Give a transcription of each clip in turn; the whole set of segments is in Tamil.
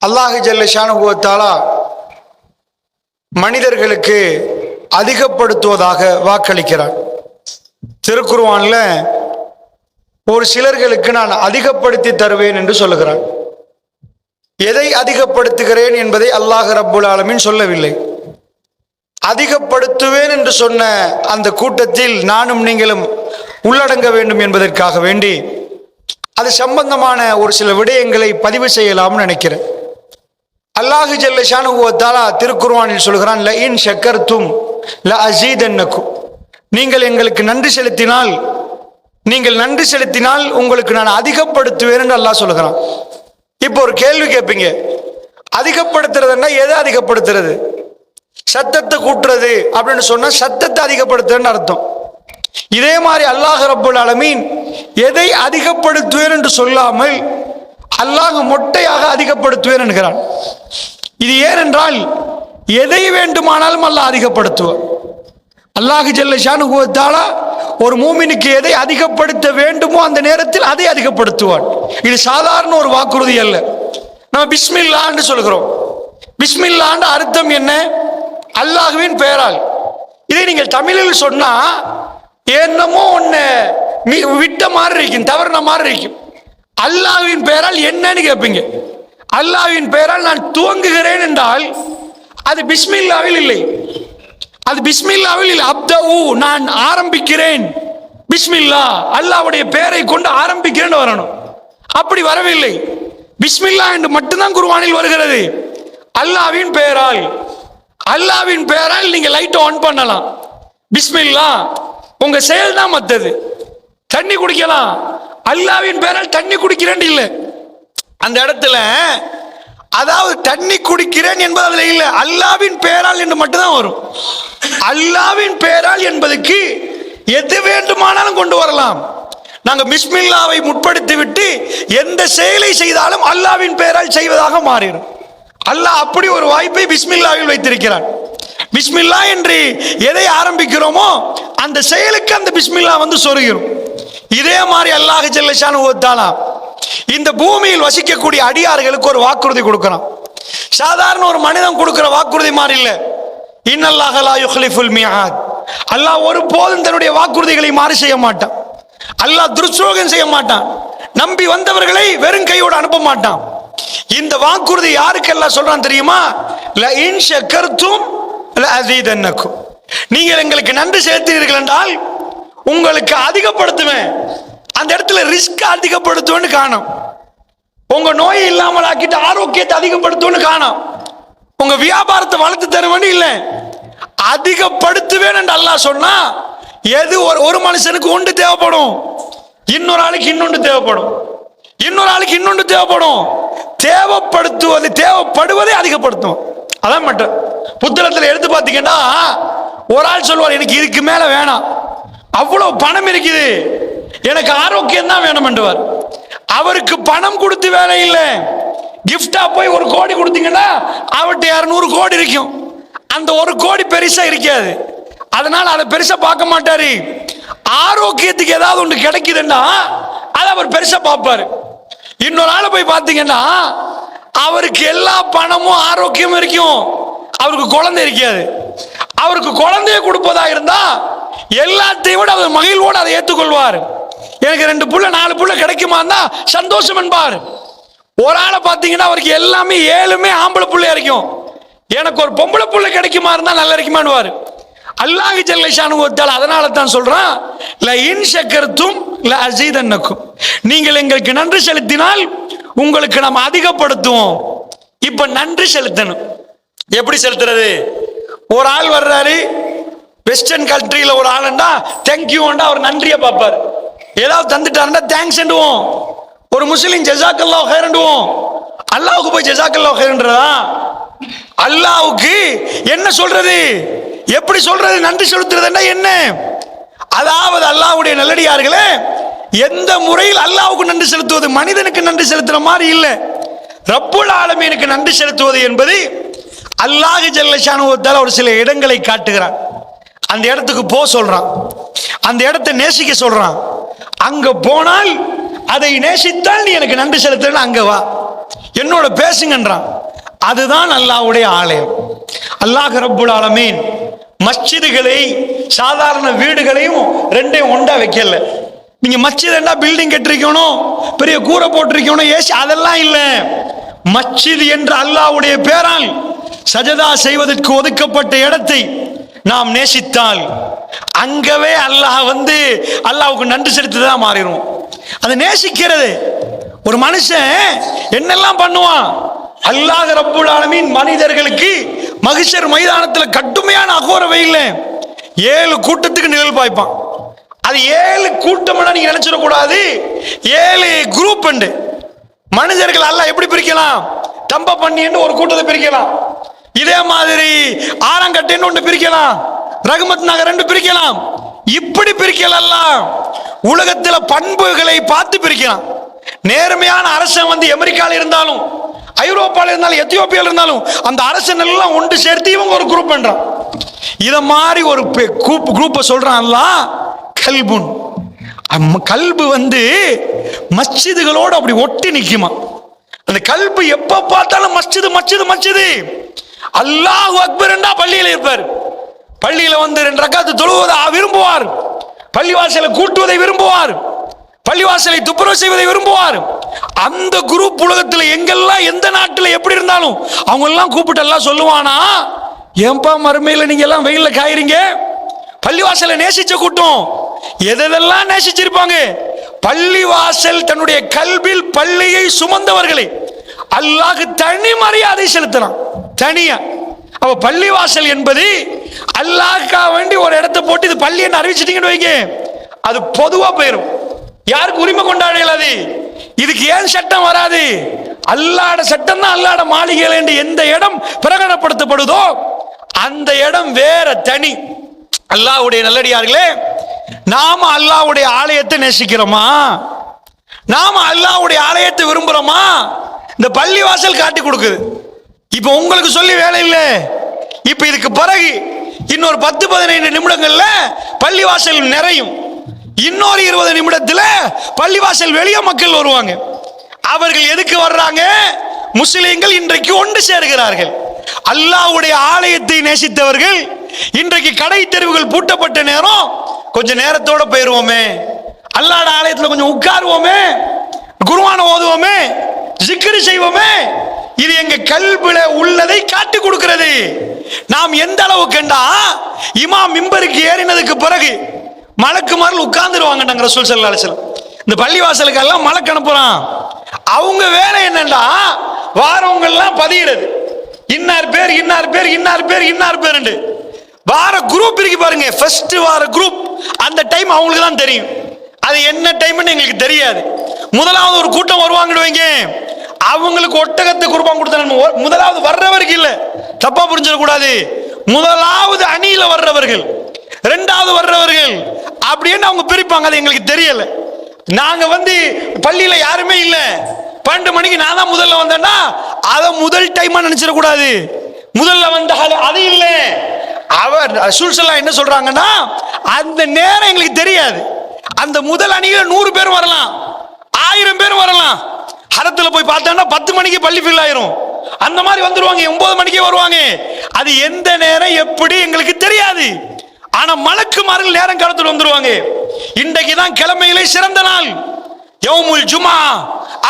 அல்லாஹ் ஜல்ல ஷானுஹு வ தஆலா மனிதர்களுக்கு அதிகப்படுத்துவதாக வாக்களிக்கிறார். திருக்குர்ஆன்ல ஒரு சிலர்களுக்கு நான் அதிகப்படுத்தி தருவேன் என்று சொல்லுகிறான். எதை அதிகப்படுத்துகிறேன் என்பதை அல்லாஹ் ரப்புல் ஆலமீன் சொல்லவில்லை. அதிகப்படுத்துவேன் என்று சொன்ன அந்த கூட்டத்தில் நானும் நீங்களும் உள்ளடங்க வேண்டும் என்பதற்காக வேண்டி அது சம்பந்தமான ஒரு சில விடயங்களை பதிவு செய்யலாம்னு நினைக்கிறேன். அல்லாஹ் ஜல்ல ஷானுஹு வ தஆலா திருக்குர்ஆனில் சொல்கிறான், ல இன் ஷக்கர்தும் ல அஸீதன்னக்கும். நீங்கள் எங்களுக்கு நன்றி செலுத்தினால் உங்களுக்கு நான் அதிகப்படுத்துவேன் என்று அல்லாஹ் சொல்கிறான். இப்போ ஒரு கேள்வி கேட்பீங்க, அதிகப்படுத்துறதுன்னா எதை அதிகப்படுத்துறது? சத்தத்தை கூட்டுறது அப்படின்னு சொன்னா சத்தத்தை அதிகப்படுத்துறதுன்னு அர்த்தம். இதே மாதிரி அல்லாஹ் ரப்புல் ஆலமீன் எதை அதிகப்படுத்துவேன் என்று சொல்லாமல் அல்லாஹ் மொட்டையாக அதிகப்படுத்துவேன் என்கிறான். இது ஏனென்றால் எதை வேண்டுமானாலும் அல்லாஹ் அதிகப்படுத்துவார். அல்லாஹ் ஜல்ல ஷானுஹு வ தஆலா ஒரு மூமினுக்கு எதை அதிகப்படுத்த வேண்டுமோ அந்த நேரத்தில் அதை அதிகப்படுத்துவார். இது சாதாரண ஒரு வாக்குறுதி அல்ல. நம்ம பிஸ்மில்லாஹ் என்று சொல்கிறோம். பிஸ்மில்லாஹ் என்ற அர்த்தம் என்ன? அல்லாஹ்வின் பெயரால். இதை நீங்கள் தமிழில் சொன்னா என்னமோ ஒன்னு விட்ட மாதிரி இருக்கும், தவறுன மாதிரி இருக்கும். அல்லாஹ்வின் பெயரால் என்னன்னு கேட்பீங்க. அல்லாஹ்வின் பெயரால் நான் துவங்குகிறேன் என்றால் அது பிஸ்மில்லாவில் இல்லை. அது பிஸ்மில்லாவில் இல்லை. அப்தஉ நான் ஆரம்பிக்கிறேன், பிஸ்மில்லா அல்லாஹ்வுடைய பெயரை கொண்டு ஆரம்பிக்கிறேன் வரணும். அப்படி வரவில்லை. பிஸ்மில்லா என்று மட்டும்தான் குர்ஆனில் வருகிறது. அல்லாஹ்வின் பெயரால். அல்லாஹ்வின் பெயரால் நீங்க லைட் ஆன் பண்ணலாம். பிஸ்மில்லா உங்க செயல் தான் மத்தது. தண்ணி குடிக்கலாம், அல்லாஹ்வின் பெயரால் தண்ணி குடிக்கிறேன் இல்லை. அந்த இடத்துல அதாவது தண்ணி குடிக்கிறேன் என்பது அதுல இல்லை, அல்லாஹ்வின் பெயரால் என்று மட்டும்தான் வரும். அல்லாஹ்வின் பெயரால் என்பதற்கு எது வேண்டுமானாலும் கொண்டு வரலாம். நாங்க பிஸ்மில்லாவை முற்படுத்தி விட்டு எந்த செயலை செய்தாலும் அல்லாஹ்வின் பெயரால் செய்வதாக மாறிடும். அல்லாஹ் அப்படி ஒரு வாய்ப்பை பிஸ்மில்லாவில் வைத்திருக்கிறான். பிஸ்மில்லா என்று எதை ஆரம்பிக்கிறோமோ அந்த செயலுக்கு அந்த பிஸ்மில்லா வந்து சொருகிறோம். இதே மாதிரி அல்லாஹ் ஜல்ல ஷானுஹு வ தஆலா இந்த பூமியில் வசிக்கக்கூடிய அடியார்களுக்கு ஒரு வாக்குறுதி கொடுக்கிறான். சாதாரண ஒரு மனிதன் கொடுக்கிற வாக்குறுதி மாதிரி இல்ல. இன்னல்லாஹ லா யுக்லிஃபுல் மிஆத். அல்லாஹ் ஒருபோதும் தன்னுடைய வாக்குறுதிகளை மாறி செய்ய மாட்டான். அல்லாஹ் துர்சோகம் செய்ய மாட்டான். நம்பி வந்தவர்களை வெறும் கையோடு அனுப்ப மாட்டான். இந்த வாக்குறுதி யாருக்கு அல்லாஹ் சொல்றான் தெரியுமா? ல இன் ஷக்கர்தும் ல அஸீதன்னக்கும். நீங்கள் எங்களுக்கு நன்றி செலுத்தினீர்கள் என்றால் உங்களுக்கு அதிகப்படுத்துவேன். அந்த இடத்துல ரிஸ்க் அதிகப்படுத்துவேன்னு காணும். உங்க நோய் இல்லாமல் ஆக்கிட்டு ஆரோக்கியத்தை அதிகப்படுத்துவேன்னு காணும். உங்க வியாபாரத்தை வளர்த்து தருவேன்னு இல்லை, அதிகப்படுத்துவேன் என்று அல்லாஹ் சொன்னா எது ஒரு மனுஷனுக்கு ஒன்று தேவைப்படும், இன்னொரு ஆளுக்கு இன்னொன்று தேவைப்படும், இன்னொரு ஆளுக்கு இன்னொன்று தேவைப்படும். தேவைப்படுவதை அதிகப்படுத்தும். அதான் மட்டும் புத்தகத்தில் எடுத்து பார்த்தீங்கன்னா ஒரு ஆள் சொல்லுவார், எனக்கு இதுக்கு மேல வேணாம், அவ்வளவு பணம் இருக்குது, எனக்கு ஆரோக்கியம் தான் வேணும் என்றுவார். அவருக்கு பணம் கொடுத்து வேலை இல்லை. கிஃப்டா போய் 1 கோடி கொடுத்தீங்கன்னா அவர்கிட்ட 200 கோடி இருக்கும். அந்த 1 கோடி பெருசா இருக்காது, அதனால அதை பெருசா பார்க்க மாட்டாரு. ஆரோக்கியத்துக்கு ஏதாவது ஒன்று கிடைக்குதுன்னா அதை அவர் பெருசா பார்ப்பாரு. இன்னொரு ஆளை போய் பார்த்தீங்கன்னா அவருக்கு எல்லா பணமும் ஆரோக்கியமும் இருக்கும், அவருக்கு குழந்தை இருக்காது. அவருக்கு குழந்தைய கொடுப்பதா இருந்தா எல்லாத்தையும் விட அவர் மகிழ்வோடு அதை ஏற்றுக்கொள்வார். எனக்கு 2 புள்ள 4 புள்ள கிடைக்குமா இருந்தா சந்தோஷம் என்பார். ஒரு ஆளை பார்த்தீங்கன்னா அவருக்கு எல்லாமே 7மே ஆம்பளை புள்ளையா இருக்கும், எனக்கு ஒரு பொம்பளை புள்ள கிடைக்குமா இருந்தா நல்லா இருக்குமான்னுவார். அல்லாஹ் ஜல்ல ஷானுஹு வ தஆலா அதனால தான் சொல்றான், ல இன் ஷக்கர்தும் ல அஸீதன்னக்கும். நீங்கள் எங்களுக்கு நன்றி செலுத்தினால் உங்களுக்கு நாம் அதிகப்படுத்துவோம். இப்ப நன்றி செலுத்தணும். எப்படி செலுத்துறது? ஒரு ஆள் வர்றாரு வெஸ்டர்ன் கண்ட்ரியில, ஒரு ஆளுண்டா தேங்க்யூண்டா அவர் நன்றியை பார்ப்பார். ஏதாவது தந்துட்டாருண்டா தேங்க்ஸ் என்றுவோம். ஒரு முஸ்லீம் ஜஸாக்கல்லாஹு ஹைரன்டுவோம். அல்லாஹ்வுக்கு போய் ஜஸாக்கல்லாஹு ஹைரன்றதா? அல்லாஹ்வுக்கு என்ன சொல்றது, எப்படி சொல்றது? நன்றி செலுத்துறதுன்னா என்ன? அதாவது அல்லாஹ்வுடைய நல்லடியார்களே, எந்த முறையில் அல்லாஹ்வுக்கு நன்றி செலுத்துவது மனிதனுக்கு நன்றி செலுத்துற மாதிரி இல்லை. ரப்புல் ஆலமீனுக்கு நன்றி செலுத்துவது என்பது அல்லாஹ் ஜல்ல ஷானுஹு வ தஆலா ஒரு சில இடங்களை காட்டுகிறான். அந்த இடத்துக்கு போ சொல்றான், அந்த இடத்தை நேசிக்க சொல்றான். அங்க போனால் அதை நேசித்தால் நீ எனக்கு நன்றி செலுத்த, அங்க வா என்னோட பேசுங்கன்றான். அதுதான் அல்லாஹ்வுடைய ஆலயம். அல்லாஹ் ரப்புல் ஆலமீன் மஸ்ஜிதுகளை சாதாரண வீடுகளையும் ரெண்டையும் ஒண்டா வைக்கல. நீங்க மஸ்ஜித் என்ன பில்டிங் கட்டிருக்கணும், பெரிய கூரை போட்டிருக்கணும், ஏசி, அதெல்லாம் இல்ல. மஸ்ஜித் என்ற அல்லாஹ்வுடைய பேரால் சஜதா செய்வதற்கு ஒதுக்கப்பட்ட இடத்தை நாம் நேசித்தால் அங்கவே அல்லாஹ் வந்து அல்லாஹ்வுக்கு நன்றி செலுத்திதான் மாறிடும். அதை நேசிக்கிறது. ஒரு மனுஷன் என்னெல்லாம் பண்ணுவான், அல்லாஹ் ரப்புல் ஆலமீன் மனிதர்களுக்கு மஹ்ஷர் மைதானத்தில் கடுமையான அகோர வெயில்ல 7 கூட்டத்துக்கு நிழல் பாய்ப்பான். அது 7 கூட்டம் நீங்க நினைச்சிடக்கூடாது, 7 குரூப் உண்டு. மனிதர்கள் அல்லாஹ் எப்படி பிரிக்கலாம், தம்ப பண்ணின்னு ஒரு கூட்டத்தை பிரிக்கலாம், இதே மாதிரி ஆரங்கட்டின்னு ஒன்று பிரிக்கலாம், ரஹ்மத் நகர் 2 பிரிக்கலாம். இப்படி பிரிக்கலாம். உலகத்தில் பண்புகளை பார்த்து பிரிக்கலாம். நேர்மையான அரசன் வந்து அமெரிக்கால இருந்தாலும், ஐரோப்பால இருந்தாலும், எத்தியோப்பியால இருந்தாலும் அந்த அரசன் எல்லாம் ஒன்று சேர்த்து இவங்க ஒரு குரூப் பண்றான். இத மாதிரி ஒரு குரூப்பை சொல்றான் அல்லாஹ் கல்புன். கல்பு வந்து மஸ்ஜிதுகளோடு அப்படி ஒட்டி நிக்குமா. அந்த கல்பு எப்ப பார்த்தாலும் மஸ்ஜிது மஸ்ஜிது மஸ்ஜிது. அல்லாஹ் அக்பர் என்றா பள்ளியில இருப்பார். பள்ளியில வந்து 2 ரக்காத்து தொழுவதை விரும்புவார், பள்ளிவாசலை கூட்டுவதை விரும்புவார், பள்ளிவாசலை துப்புரவு செய்வதை விரும்புவார். அந்த குரூப் உலகத்தில் எங்கெல்லாம் எந்த நாட்டில் எப்படி இருந்தாலும் அவங்க எல்லாம் கூப்பிட்டு எல்லாம் சொல்லுவானா, ஏன்பா மறுமையில் நீங்க எல்லாம் வெயில்ல காயிறீங்க. பள்ளிவாசலை நேசிச்ச கூட்டம் எதெல்லாம் நேசிச்சிருப்பாங்க. பள்ளிவாசல் தன்னுடைய கல்பில் பள்ளியை சுமந்தவர்களை அல்லாஹ் தனி மரியாதை செலுத்தலாம், தனியா. அவ பள்ளிவாசல் என்பது அல்லாஹ்க்காக வேண்டி ஒரு இடத்தை போட்டு இது பள்ளி என்று அறிவிச்சிட்டீங்கன்னு வைங்க, அது பொதுவா போயிடும், யாருக்கு உரிமை கொண்டாட இயலாது. இதுக்கு ஏன் சட்டம் வராது, அல்லாஹ்வுடைய சட்டம் தான். அல்லாஹ்வுடைய மாளிகைகள் என்று எந்த இடம் பிரகடனப்படுத்தப்படுதோ அந்த இடம் வேற தனி. அல்லாஹ்வுடைய நல்லடியார்களே, நாம அல்லாஹ்வுடைய ஆலயத்தை நேசிக்கிறோமா, நாம அல்லாஹ்வுடைய ஆலயத்தை விரும்புறோமா? இந்த பள்ளிவாசல் காட்டி கொடுக்குது. இப்ப உங்களுக்கு சொல்லி வேலை இல்லை. இப்ப இதுக்கு பிறகு இன்னொரு 10-15 நிமிடங்கள்ல பள்ளிவாசல் நிறையும். இன்னொரு 20 நிமிடத்துல பள்ளிவாசல் வெளியே மக்கள் வருவாங்க. அவர்கள் எதுக்கு வர்றாங்க? முஸ்லிம்கள் இன்றைக்கு ஒன்று சேர்கிறார்கள். அல்லாஹ்வுடைய ஆலயத்தை நேசித்தவர்கள் இன்றைக்கு கடை தெருவுகள் பூட்டப்பட்ட நேரம் கொஞ்ச நேரத்தோட போயிருவோமே, அல்லாஹ்வுடைய ஆலயத்தில் கொஞ்சம் உட்காருவோமே, குர்ஆன் ஓதுவோமே, ஜிக்ர் செய்வோமே. இது எங்க கல்வில உள்ளதை காட்டி கொடுக்கிறது. நாம் எந்த அளவு கண்டா, இமாம் மிம்பருக்கு ஏறினதுக்கு பிறகு மலக்குமார்கள் உட்கார்ந்துருவாங்க. ரசூல் ஸல்லல்லாஹு அலைஹி வஸல்லம் இந்த பள்ளிவாசலுக்கு எல்லாம் மலக்கு அனுப்புறான். அவங்க வேலை என்னண்டா, வாரவங்க எல்லாம் பதியிடுது, இன்னார் பேர் இன்னார் பேர் இன்னார் பேர் இன்னார் பேர். வார குரூப் இருக்கு பாருங்க, ஃபர்ஸ்ட் வார குரூப். அந்த டைம் அவங்களுக்கு தான் தெரியும், அது என்ன டைம்னு எங்களுக்கு தெரியாது. முதலாவது ஒரு கூட்டம் வருவாங்கன்னு வைங்க, அவங்களுக்கு ஒட்டகத்தை குர்பான் கொடுத்தாங்க. முதலாவது வர்றவருக்கு இல்ல, தப்பா புரிஞ்சிடக்கூடாது. முதலாவது அணியில வர்றவர்கள், 2வது வர்றவர்கள் அப்படின்னு அவங்க பிரிப்பாங்க. அது எங்களுக்கு தெரியல. நாங்க வந்து பள்ளியில யாருமே இல்ல, 12 மணிக்கு நான் தான் முதல்ல வந்தேன்னா அதை முதல் டைமா நினைச்சிடக்கூடாது. முதல்ல வந்த அது இல்ல. அவர் ரசூல் ஸல்லல்லாஹு என்ன சொல்றாங்கன்னா, அந்த நேரம் எங்களுக்கு தெரியாது. அந்த முதல் அணியில 100 பேர் வரலாம், 1000 பேர் வரலாம். ஹரத்துல போய் பார்த்தோம்னா 10 மணிக்கு பள்ளி ஃபில் ஆயிரும். அந்த மாதிரி வந்துருவாங்க, 9 மணிக்கே வருவாங்க. அது எந்த நேரம் எப்படி எங்களுக்கு தெரியாது. ஆனா மலக்குமார்கள் நேரம் காலத்தில் வந்துருவாங்க. இன்றைக்கு தான் கிழமையிலே சிறந்த நாள், யௌமுல் ஜுமா,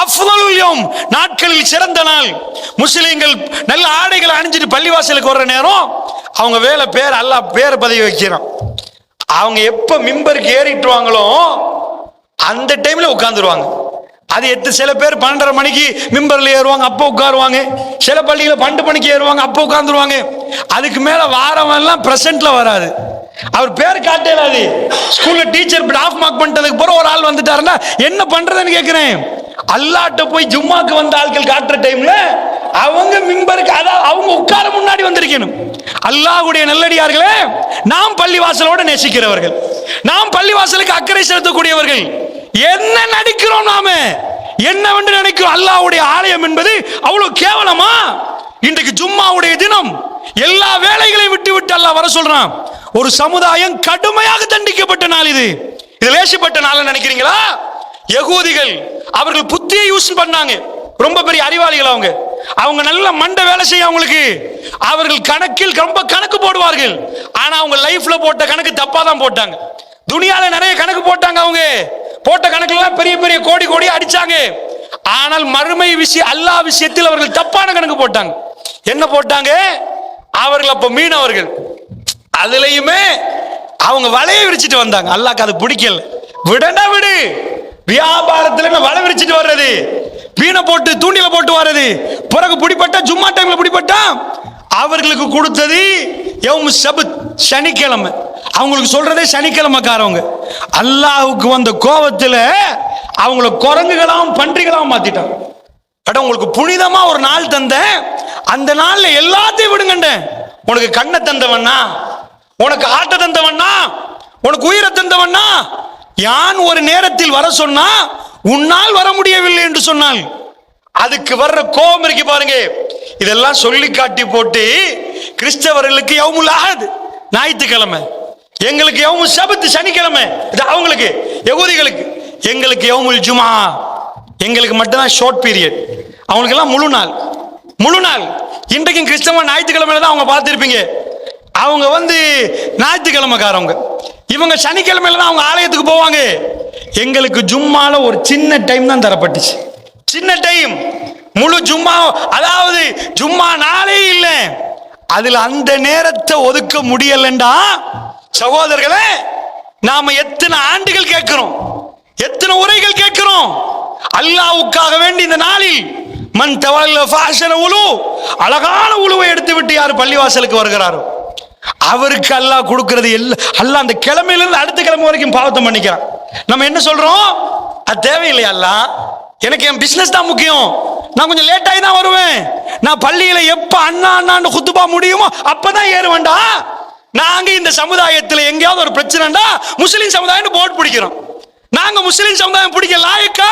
அஃதலுல் யௌம், நாட்களில் சிறந்த நாள். முஸ்லிம்கள் நல்ல ஆடைகளை அணிஞ்சிட்டு பள்ளிவாசலுக்கு வர்ற நேரம் அவங்க வேலை பேர் அல்லாஹ் பேர் பதவி வைக்கிறான். அவங்க எப்ப மிம்பருக்கு ஏறிட்டுவாங்களோ அந்த டைம்ல உட்கார்ந்துருவாங்க. அது சில பேர் 12:30 மணிக்கு மிம்பர்ல ஏறுவாங்க, அப்போ உட்காருவாங்க. சில பள்ளிகளை 12 மணிக்கு ஏறுவாங்க, அப்போ உட்கார்ந்துருவாங்க. அதுக்கு மேல வாரம் எல்லாம் பிரசன்ட்ல வராது, அவர் பேர் காட்டலாது. ஸ்கூல்ல டீச்சர் ஆஃப் மார்க் பண்ணிட்டதுக்கு பிறகு ஒரு ஆள் வந்துட்டாருன்னா என்ன பண்றதுன்னு கேட்கிறேன். அல்லாட்ட போய் ஜும்மாக்கு வந்த ஆட்கள் காட்டுற டைம்ல அவங்க மிம்பருக்கு, அதாவது அவங்க உட்கார முன்னாடி வந்திருக்கணும். அல்லாஹ்வுடைய நல்லடியார்களே, நாம் பள்ளிவாசலோட நேசிக்கிறவர்கள், நாம் பள்ளிவாசலுக்கு அக்கறை செலுத்தக்கூடியவர்கள். என்ன நடிக்கிறோம் நாம, என்னவென்று நினைக்கிறோம்? அல்லாஹ்வுடைய ஆலயம் என்பது அவ்வளவு கேவலமா? இன்றைக்கு ஜும்மாவுடைய தினம், எல்லா வேலைகளையும் விட்டு விட்டு அல்லாஹ் வர சொல்றான். ஒரு சமுதாயம் கடுமையாக தண்டிக்கப்பட்ட நாள் இது. இது லேசிப்பட்ட நாள் நினைக்கிறீங்களா? யகூதிகள் அவர்கள் புத்தியை யூஸ் பண்ணாங்க. ரொம்ப பெரிய அறிவாளிகள் அவங்க நல்ல மண்டை வேலை செய்ய அவங்களுக்கு. அவர்கள் கணக்கில் ரொம்ப கணக்கு போடுவார்கள். ஆனா அவங்க லைஃப்ல போட்ட கணக்கு தப்பா தான் போட்டாங்க. துனியால நிறைய கணக்கு போட்டாங்க. அவங்க போட்ட கணக்குலாம் பெரிய பெரிய கோடி கோடி அடிச்சாங்க. ஆனால் மறுமை விஷயம் அல்லாஹ் விஷயத்தில் அவர்கள் தப்பான கணக்கு போட்டாங்க. என்ன போட்டாங்க? அவர்கள் அப்ப மீனவர்கள். அதுலயுமே அவங்க வலையை விரிச்சிட்டு வந்தாங்க. அல்லாஹ்க்கு அது பிடிக்கல. விடனா விடு, வியாபாரத்துல வலை விரிச்சிட்டு வர்றது, மீனை போட்டு தூண்டில போட்டு வர்றது, பிறகு பிடிப்பட்டா ஜும்மா டைம்ல பிடிப்பட்டா அவர்களுக்கு கொடுத்தது யௌமு சபத், சனிக்கிழமை. அவங்களுக்கு சொல்றதே சனிக்கிழமைக்காரவங்க. அல்லாஹ்வுக்கு வந்த கோபத்துல அவங்கள குரங்குகளாம் பன்றிகளாம் மாத்திட்டாங்க. உங்களுக்கு புனிதமா ஒரு நாள் தந்த, அந்த நாள்ல எல்லாத்தையும் விடுங்கண்ட. உனக்கு கண்ணை தந்தவண்ணா, உனக்கு ஆட்ட தந்தவண்ணா, உனக்கு உயிரை தந்தவண்ணா, யான் ஒரு நேரத்தில் வர சொன்னா உன்னால் வர முடியவில்லை என்று சொன்னால் அதுக்கு வர்ற கோபம் இருக்கு பாருங்க. இதெல்லாம் சொல்லி காட்டி போட்டு கிறிஸ்தவர்களுக்கு யௌமுல் அஹத் ஞாயிற்றுக்கிழமை, எங்களுக்கு யௌமு சபத் சனிக்கிழமை, இது அவங்களுக்கு யகூதிகளுக்கு. எங்களுக்கு யௌமுல் ஜுமா, எங்களுக்கு மட்டும்தான் ஷார்ட் பீரியட், அவங்களுக்கு எல்லாம் முழு நாள். முழு நாள். இன்றைக்கும் கிறிஸ்தவ ஞாயிற்றுக்கிழமையில தான் அவங்க பார்த்துருப்பீங்க. அவங்க ஞாயிற்றுக்கிழமைக்காரவங்க. இவங்க சனிக்கிழமையில தான் அவங்க ஆலயத்துக்கு போவாங்க. எங்களுக்கு ஜும்மால ஒரு சின்ன டைம் தான் தரப்பட்டுச்சு. சின்ன டைம். முழு ஜும்மா, அதாவது ஜும்மா நாளே இல்லை, அதுல அந்த நேரத்தை ஒதுக்க முடியலண்டா சகோதரர்களே, நாம எத்தனை ஆண்டுகள் கேட்கிறோம், எத்தனை உரைகள் கேட்கிறோம். அல்லாஹ்வுக்காக வேண்டி இந்த நாளில் மன் தவல்ல ஃபாஷன உலு, அழகான உலுவை எடுத்து விட்டு யார் பள்ளிவாசலுக்கு வருகிறாரோ அவருக்கு அல்லாஹ் கொடுக்கிறது அல்லாஹ் அந்த கிழமையிலிருந்து அடுத்த கிழமை வரைக்கும் பாவத்தை மன்னிக்கிறான். நம்ம என்ன சொல்றோம்? அது தேவையில்லையா? அல்லாஹ் எனக்கு என் பிசினஸ் தான் முக்கியம், நான் கொஞ்சம் லேட் ஆகி தான் வருவேன், நான் பள்ளியில எப்ப அண்ணான்னு குத்துபா முடியுமோ அப்பதான் ஏறுவேன்டா. நாங்க இந்த சமுதாயத்தில் எங்கேயாவது ஒரு பிரச்சனைடா முஸ்லிம் சமுதாயம் போட் பிடிக்கிறோம். நாங்க முஸ்லிம் சமுதாயம் பிடிக்க லாயக்கா?